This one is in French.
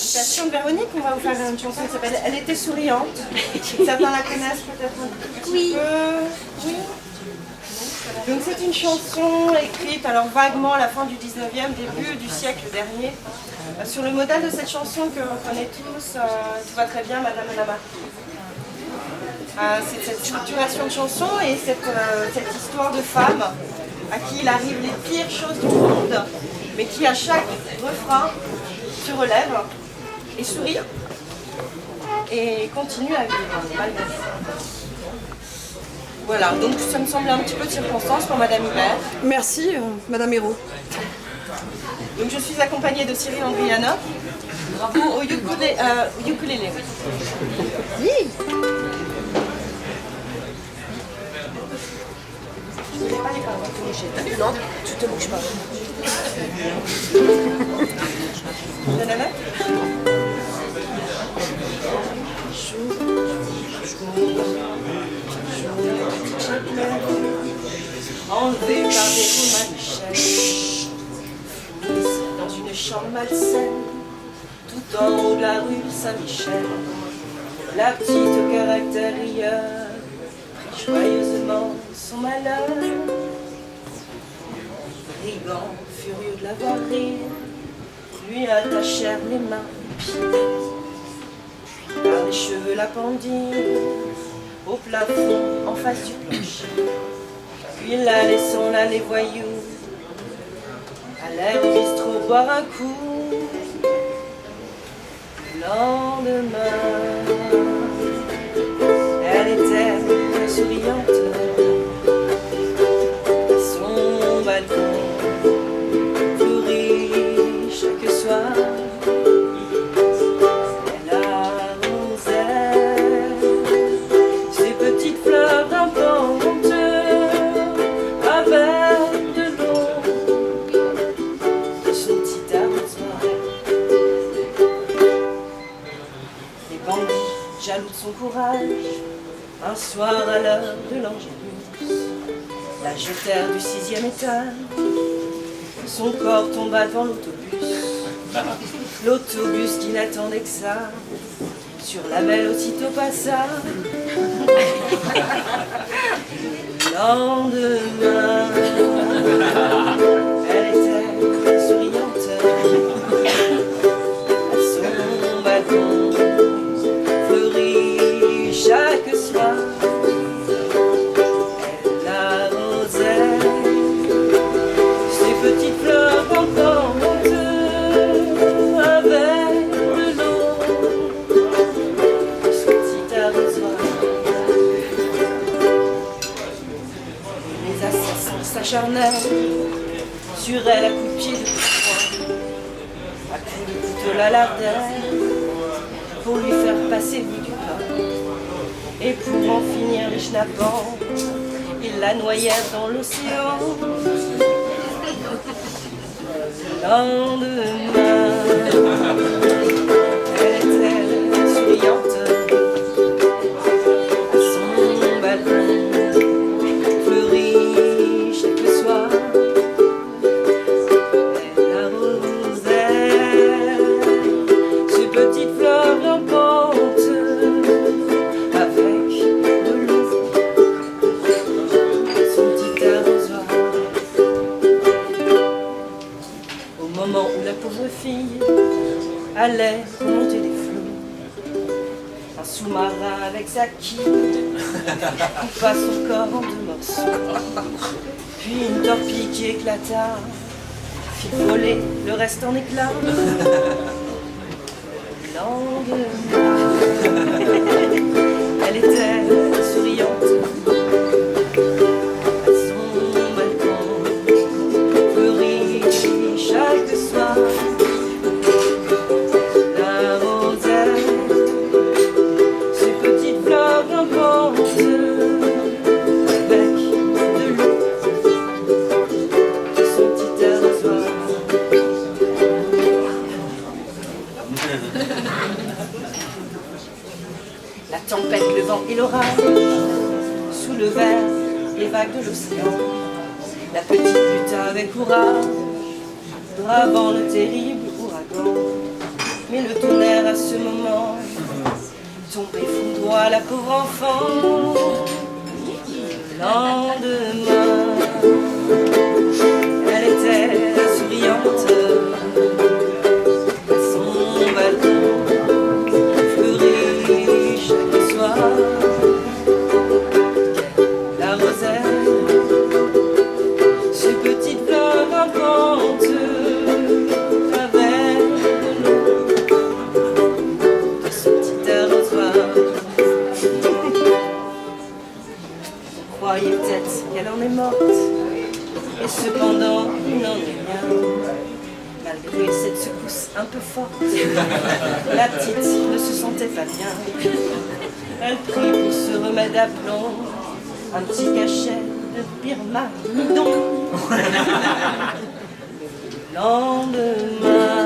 l'invitation de Véronique, on va vous faire une chanson qui s'appelle Elle était souriante. Certains la connaissent peut-être un petit peu. Oui. Donc c'est une chanson écrite alors vaguement à la fin du 19e, début du siècle dernier, sur le modèle de cette chanson que l'on connaît tous, Tout va très bien, Madame la Marquise. C'est cette structuration de chanson et cette histoire de femme à qui il arrive les pires choses du monde, mais qui à chaque refrain se relève et sourit et continue à vivre malgré ça. Voilà, donc ça me semble un petit peu de circonstance pour Madame Hubert. Merci, Madame Hérault. Donc je suis accompagnée de Cyril Andriana au ukulélé. Oui. Je ne sais pas les paroles. Non, tu te bouges pas. Nanana. Enlevé par des roues manichelles, dans une chambre malsaine, tout en haut de la rue Saint-Michel, la petite au caractère rieur prit joyeusement son malheur. Brigand, furieux de la voir rire, lui attachèrent les mains et pieds, puis par les cheveux la pendirent au plafond en face du plancher. Puis la laissant là les voyous allèrent au bistrot boire un coup. Le lendemain, elle était souriante à son balcon, fleurie chaque soir. Elle arrosait ses petites fleurs d'importance avec de l'eau de son petit arrosoir. Les bandits, jaloux de son courage, un soir à l'heure de l'Angélus, la jetèrent du 6e étage. Son corps tomba devant l'autobus, l'autobus qui n'attendait que ça. Sur la belle aussitôt passa. Le lendemain, elle était souriante à son balcon, fleurie chaque soir. Elle arrosait ses petites fleurs pendantes avec de l'eau de son petit arrosoir. Les assassins s'acharnèrent sur elle à coups de pied de coups de poing, à coups de couteau la lardèrent pour lui faire passer le bout du pain. Et pour en finir les schnappants, ils la noyèrent dans l'océan. Le lendemain, elle était souriante à son balcon, fleurie chaque soir. Elle arrosait ses petites fleurs rampantes avec de l'eau de son petit arrosoir. Au moment où la pauvre fille allait remonter des flots, un sous-marin avec sa quille coupa son corps en 2 morceaux. Puis une torpille qui éclata fit voler le reste en éclats. Le lendemain, elle était souriante à son balcon, fleurie chaque soir. La rosette, ses petites fleurs grimpantes avec de l'eau de son petit arrosoir. La tempête, le vent et l'orage soulevèrent les vagues de l'océan. La petite lutta avec courage, bravant le terrible ouragan. Mais le tonnerre tombée foudroie la pauvre enfant. Le lendemain, elle était souriante à son balcon, fleurie chaque soir. La rosette, ces petites fleurs grimpantes avec de ce petit arrosoir. On croyait peut-être qu'elle en est morte, et cependant il n'en est rien. Malgré cette secousse un peu forte, la petite ne se sentait pas bien. Elle prit pour se remettre d'aplomb un petit cachet de Birmanie. Le lendemain,